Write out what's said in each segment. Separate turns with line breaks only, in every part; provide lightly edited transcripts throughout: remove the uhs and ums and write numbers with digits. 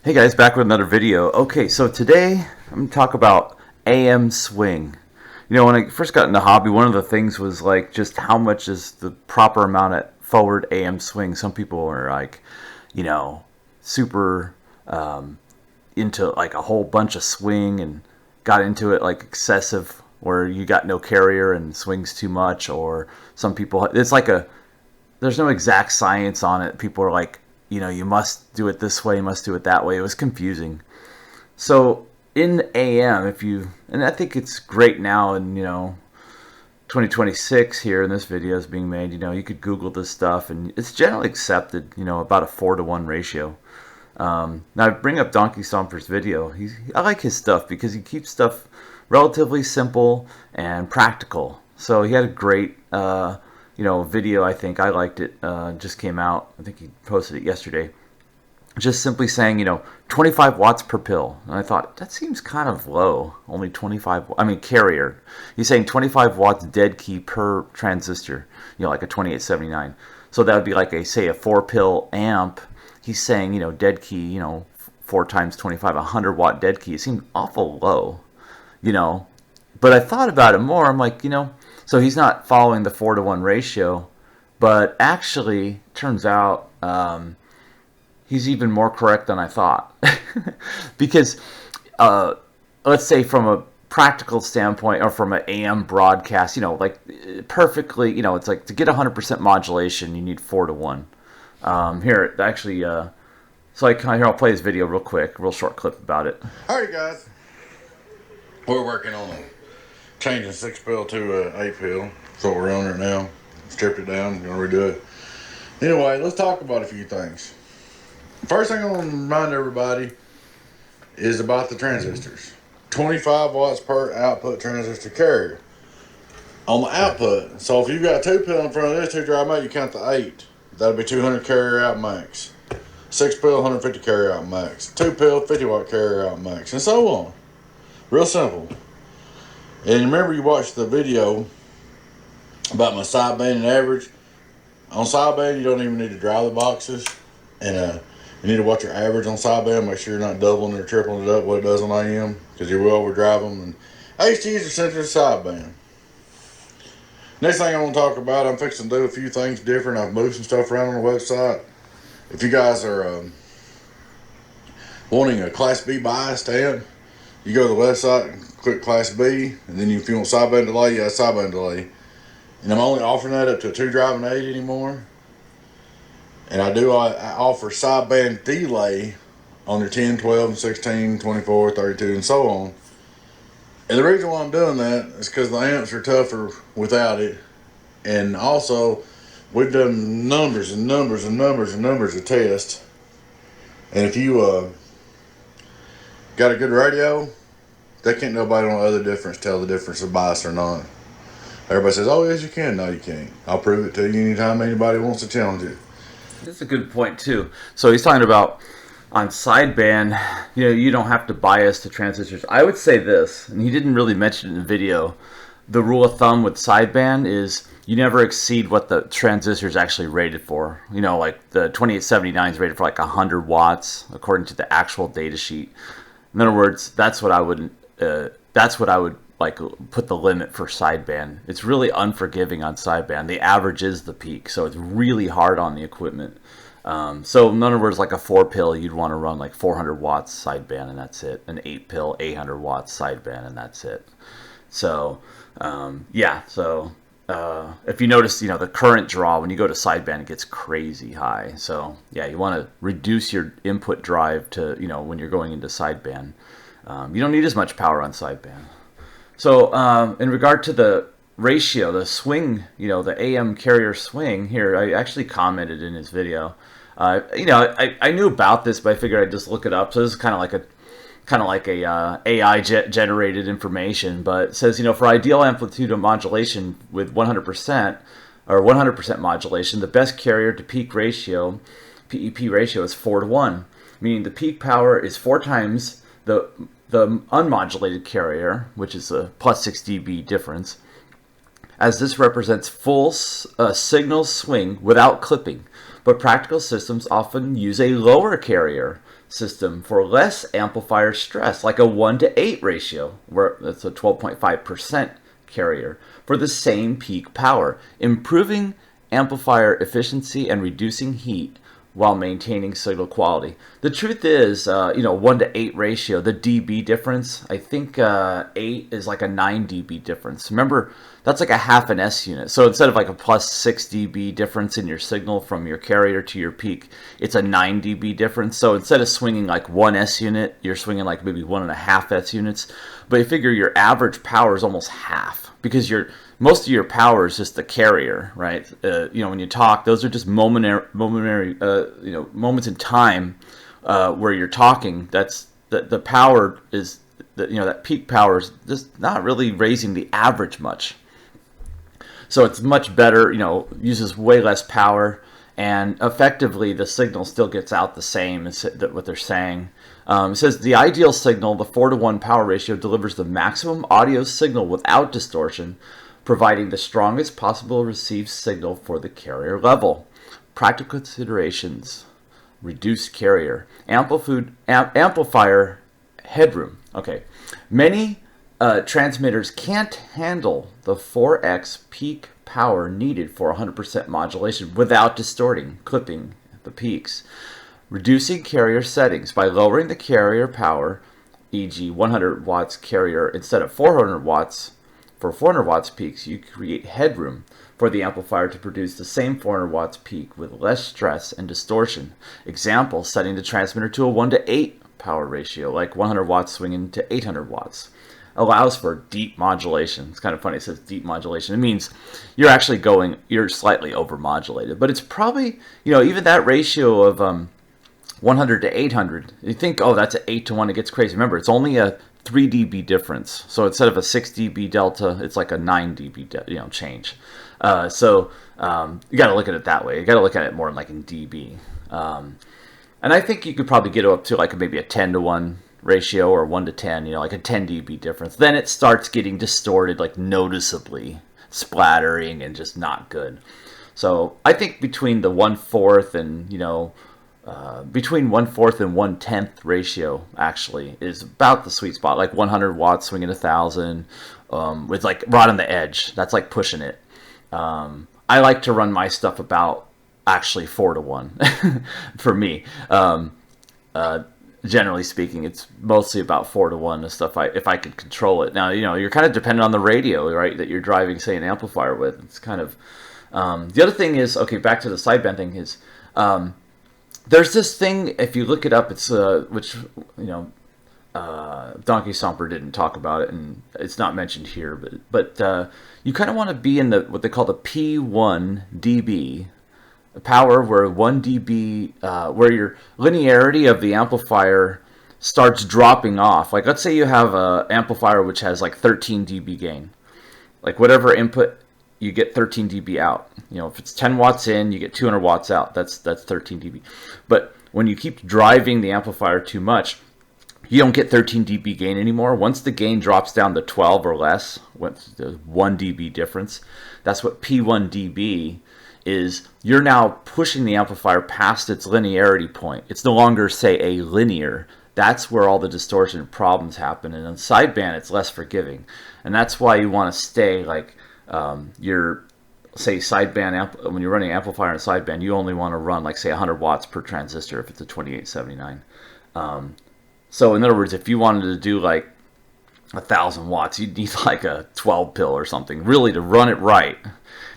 Hey guys, back with another video. Okay, so today I'm going to talk about AM swing. You know, when I first got into hobby, one of the things was like just how much is the proper amount of forward AM swing. Some people are like, you know, super into like a whole bunch of swing and got into it like excessive where you got no carrier and swings too much, or some people, it's like there's no exact science on it. People are like, you know, you must do it this way, you must do it that way. It was confusing. So in AM, and I think it's great now in, 2026 here, and this video is being made, you could Google this stuff and it's generally accepted, about a 4-to-1 ratio. Now I bring up Donkey Stomper's video. I like his stuff because he keeps stuff relatively simple and practical. So he had a great video. I think I liked it. Just came out. I think he posted it yesterday. Just simply saying, 25 watts per pill. And I thought, that seems kind of low. Only 25, carrier. He's saying 25 watts dead key per transistor, like a 2879. So that would be like say a 4-pill amp. He's saying, dead key, 4 times 25, 100 watt dead key. It seemed awful low, But I thought about it more. I'm like, so he's not following the 4-to-1 ratio, but actually turns out he's even more correct than I thought. Because let's say from a practical standpoint, or from an AM broadcast, like perfectly, it's like to get 100% modulation, you need 4-to-1. Here, actually, so I'll play this video real quick, real short clip about it.
Alright guys, we're working on changing 6-pill to 8-pill. That's what we're on right now. Stripped it down, gonna redo it. Anyway, let's talk about a few things. First thing I want to remind everybody is about the transistors. 25 watts per output transistor carrier. On the output, so if you've got 2-pill in front of this 2-drive mate, you count the 8. That'll be 200 carrier out max. 6-pill, 150 carrier out max. 2-pill, 50 watt carrier out max, and so on. Real simple. And remember, you watched the video about my sideband and average. On sideband, you don't even need to drive the boxes, and you need to watch your average on sideband. Make sure you're not doubling or tripling it up what it does on AM, because you will overdrive them. And HTs are sensitive to sideband. Next thing I want to talk about, I'm fixing to do a few things different. I've moved some stuff around on the website. If you guys are wanting a Class B bias amp, you go to the website and click Class B, and then if you want sideband delay, you have sideband delay. And I'm only offering that up to a 2-drive and 8 anymore. And I offer sideband delay on your 10, 12, and 16, 24, 32, and so on. And the reason why I'm doing that is because the amps are tougher without it. And also, we've done numbers and numbers and numbers and numbers of tests. And if you got a good radio, they can't nobody on the other difference tell the difference of bias or not. Everybody says, oh yes you can. No you can't. I'll prove it to you anytime anybody wants to challenge it.
That's a good point too. So he's talking about on sideband, you don't have to bias the transistors. I would say this, and he didn't really mention it in the video, the rule of thumb with sideband is you never exceed what the transistor is actually rated for. Like the 2879 is rated for like 100 watts according to the actual data sheet. In other words, that's what I would like put the limit for sideband. It's really unforgiving on sideband. The average is the peak, so it's really hard on the equipment. So in other words, like a 4-pill, you'd want to run like 400 watts sideband, and that's it. An 8-pill, 800 watts sideband, and that's it. So yeah. So if you notice, the current draw when you go to sideband, it gets crazy high. So yeah, you want to reduce your input drive to when you're going into sideband. You don't need as much power on sideband. So in regard to the ratio, the swing, the AM carrier swing here, I actually commented in his video. I knew about this, but I figured I'd just look it up. So this is kind of like a AI generated information, but it says, for ideal amplitude of modulation with 100% or 100% modulation, the best carrier to peak ratio, PEP ratio, is 4-to-1, meaning the peak power is 4 times the unmodulated carrier, which is a plus 6 dB difference, as this represents full signal swing without clipping. But practical systems often use a lower carrier, system for less amplifier stress, like a 1:8 ratio, where that's a 12.5% carrier, for the same peak power, improving amplifier efficiency and reducing heat while maintaining signal quality. The truth is, 1:8 ratio, the dB difference, I think 8 is like a 9 dB difference. Remember, that's like a half an S unit. So instead of like a plus 6 dB difference in your signal from your carrier to your peak, it's a 9 dB difference. So instead of swinging like 1 S unit, you're swinging like maybe 1.5 S units. But you figure your average power is almost half, because most of your power is just the carrier, right? When you talk, those are just momentary, moments in time where you're talking. That's the power is that peak power is just not really raising the average much. So it's much better, uses way less power, and effectively the signal still gets out the same as what they're saying. It says the ideal signal, the 4:1 power ratio, delivers the maximum audio signal without distortion, providing the strongest possible received signal for the carrier level. Practical considerations: reduced carrier, amplifier headroom. Okay, many transmitters can't handle the 4x peak power needed for 100% modulation without distorting, clipping the peaks. Reducing carrier settings by lowering the carrier power, e.g. 100 watts carrier instead of 400 watts. For 400 watts peaks, you create headroom for the amplifier to produce the same 400 watts peak with less stress and distortion. Example, setting the transmitter to a 1:8 power ratio, like 100 watts swinging to 800 watts. Allows for deep modulation. It's kind of funny, it says deep modulation. It means you're slightly overmodulated. But it's probably, even that ratio of 100 to 800, you think, oh, that's an 8-to-1, it gets crazy. Remember, it's only a 3 dB difference. So instead of a 6 dB delta, it's like a 9 dB change. So you got to look at it that way. You got to look at it more like in dB. And I think you could probably get up to like maybe a 10-to-1 ratio, or 1-to-10, like a 10 dB difference. Then it starts getting distorted, like noticeably, splattering, and just not good. So I think between the 1/4 and between 1/4 and 1/10 ratio actually is about the sweet spot. Like 100 watts swinging 1,000, with like right on the edge. That's like pushing it. I like to run my stuff about actually 4-to-1 for me. Generally speaking, it's mostly about 4-to-1 and stuff. If I could control it. Now, you're kind of dependent on the radio, right, that you're driving, say, an amplifier with. It's kind of the other thing is, okay, back to the sideband thing is, there's this thing, if you look it up, it's which Donkey Stomper didn't talk about it, and it's not mentioned here, but you kind of want to be in what they call the P1 dB power, where 1 dB, where your linearity of the amplifier starts dropping off. Like, let's say you have an amplifier which has like 13 dB gain. Like, whatever input, you get 13 dB out. If it's 10 watts in, you get 200 watts out. That's 13 dB. But when you keep driving the amplifier too much, you don't get 13 dB gain anymore. Once the gain drops down to 12 or less, the 1 dB difference, that's what P1 dB is. You're now pushing the amplifier past its linearity point. It's no longer, say, a linear. That's where all the distortion problems happen. And on sideband, it's less forgiving. And that's why you want to stay like your, say, sideband when you're running an amplifier in sideband, you only want to run like, say, 100 watts per transistor if it's a 2879. So in other words, if you wanted to do like 1,000 watts, you'd need like a 12 pill or something, really, to run it right.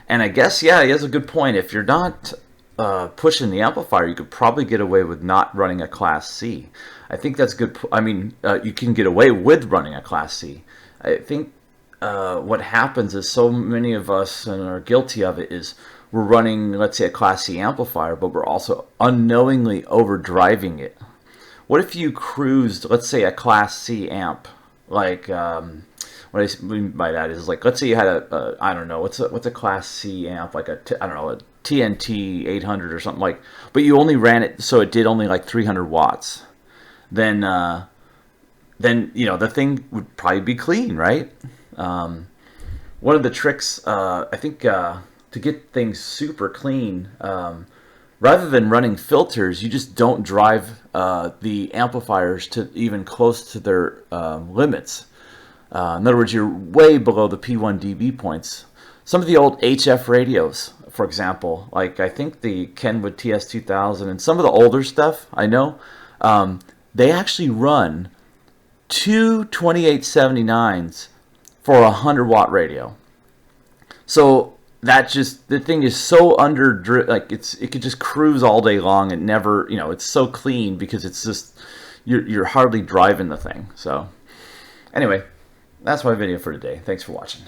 And I guess, yeah, he has a good point. If you're not pushing the amplifier, you could probably get away with not running a Class C. I think that's good. I mean, you can get away with running a Class C. I think what happens is, so many of us, and are guilty of it, is we're running, let's say, a Class C amplifier, but we're also unknowingly overdriving it. What if you cruised, let's say, a Class C amp, like, what I mean by that is, like, let's say you had I don't know, what's a Class C amp, like a TNT 800 or something, like, but you only ran it so it did only like 300 watts. Then the thing would probably be clean, right? One of the tricks, I think, to get things super clean, rather than running filters, you just don't drive the amplifiers to even close to their limits. In other words, you're way below the P1 dB points. Some of the old HF radios, for example, like I think the Kenwood TS-2000 and some of the older stuff I know, they actually run two 2879s for a 100-watt radio. So that just, the thing is so like it could just cruise all day long and never, it's so clean because it's just you're hardly driving the thing. So anyway, that's my video for today. Thanks for watching.